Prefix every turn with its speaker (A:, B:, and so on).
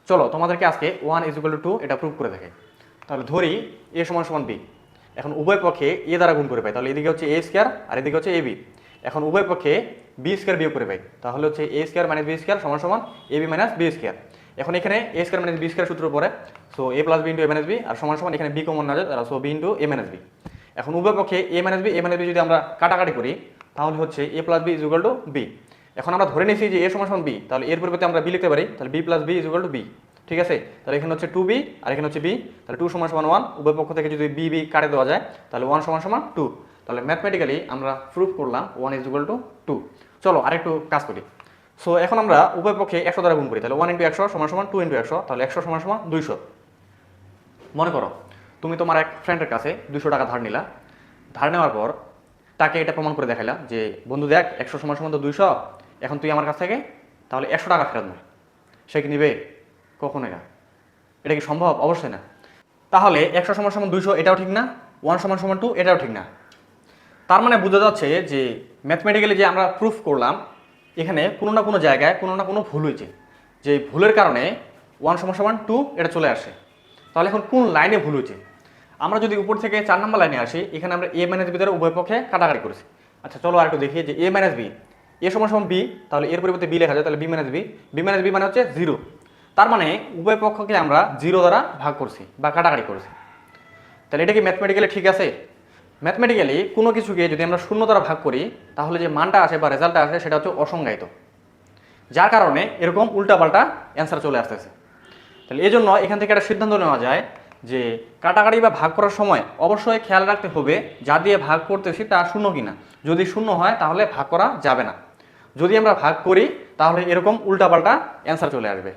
A: চলো তোমাদেরকে আজকে 1 = 2 এটা প্রুভ করে দেখে। তাহলে ধরি a = b। এখন উভয় পক্ষে a দ্বারা গুণ করে পাই, তাহলে এদিকে হচ্ছে a স্কয়ার আর এদিকে হচ্ছে ab। এখন উভয় পক্ষে b স্কয়ার বিয়োগ করে পাই, তাহলে হচ্ছে a square - b square = ab - b square. এখন এখানে a স্কয়ার - b স্কয়ার সূত্র পড়ে, so a + b * a - b আর সমান এখানে b কমন না যায়, সো b * a - b। এখন উভয় পক্ষে a - b যদি আমরা কাটাকাটি করি তাহলে হচ্ছে a + b = b। এখন আমরা ধরে নিয়েছি যে a = b, তাহলে এর পরিবর্তে আমরা b লিখতে পারি, তাহলে b + b = b। ঠিক আছে, তাহলে এখানে হচ্ছে 2b আর এখানে হচ্ছে b, তাহলে 2 = 1, উভয় পক্ষ থেকে যদি b b কাটে দেওয়া যায় তাহলে 1 = 2। তাহলে ম্যাথমেটিক্যালি আমরা প্রুভ করলাম 1 = 2। চলো আরেকটু কাজ করি। সো এখন আমরা উভয় পক্ষে 100 দ্বারা গুণ করি, তাহলে 1 × 100 = 2 × 100, তাহলে 100 = 200। মনে করো তুমি তোমার এক ফ্রেন্ডের কাছে 200 টাকা ধার নিলা। ধার নেওয়ার পর তাকে এটা প্রমাণ করে দেখাইলা যে বন্ধু দেখ 100 = তো 200, এখন তুই আমার কাছ থেকে তাহলে 100 টাকা ফেরত নে। সে কি নিবে? কখনোই না। এটা কি সম্ভব? অবশ্যই না। তাহলে 100 = 200 এটাও ঠিক না, 1 = 2 এটাও ঠিক না। তার মানে বোঝা যাচ্ছে যে ম্যাথমেটিক্যালি যে আমরা প্রুফ করলাম এখানে কোনো না কোনো জায়গায় কোনো না কোনো ভুল হয়েছে, যে ভুলের কারণে 1 = 2 এটা চলে আসে। তাহলে এখন কোন লাইনে ভুল হয়েছে? আমরা যদি উপর থেকে 4 নম্বর লাইনে আসি, এখানে আমরা a - b দ্বারা উভয় পক্ষে কাটাকাটি করেছি। আচ্ছা চলো আর একটু দেখি যে a - b, a = b, তাহলে এর পরিবর্তে b লেখা যায়, তাহলে b - b, b - b মানে হচ্ছে 0। তার মানে উভয় পক্ষকে আমরা 0 দ্বারা ভাগ করছি বা কাটাকাটি করেছি। তাহলে এটা কি ম্যাথমেটিক্যালি ঠিক আছে? ম্যাথমেটিক্যালি কোনো কিছুকে যদি আমরা 0 দ্বারা ভাগ করি তাহলে যে মানটা আসে বা রেজাল্টটা আসে সেটা হচ্ছে অসংজ্ঞায়িত, যার কারণে এরকম উল্টাপাল্টা অ্যান্সার চলে আসতেছে। তাহলে এই জন্য এখান থেকে একটা সিদ্ধান্ত নেওয়া যায় যে কাটাকাটি বা ভাগ করার সময় অবশ্যই খেয়াল রাখতে হবে যা দিয়ে ভাগ করতেছি তা 0 কিনা। যদি 0 হয় তাহলে ভাগ করা যাবে না। যদি আমরা ভাগ করি তাহলে এরকম উল্টাপাল্টা অ্যান্সার চলে আসবে।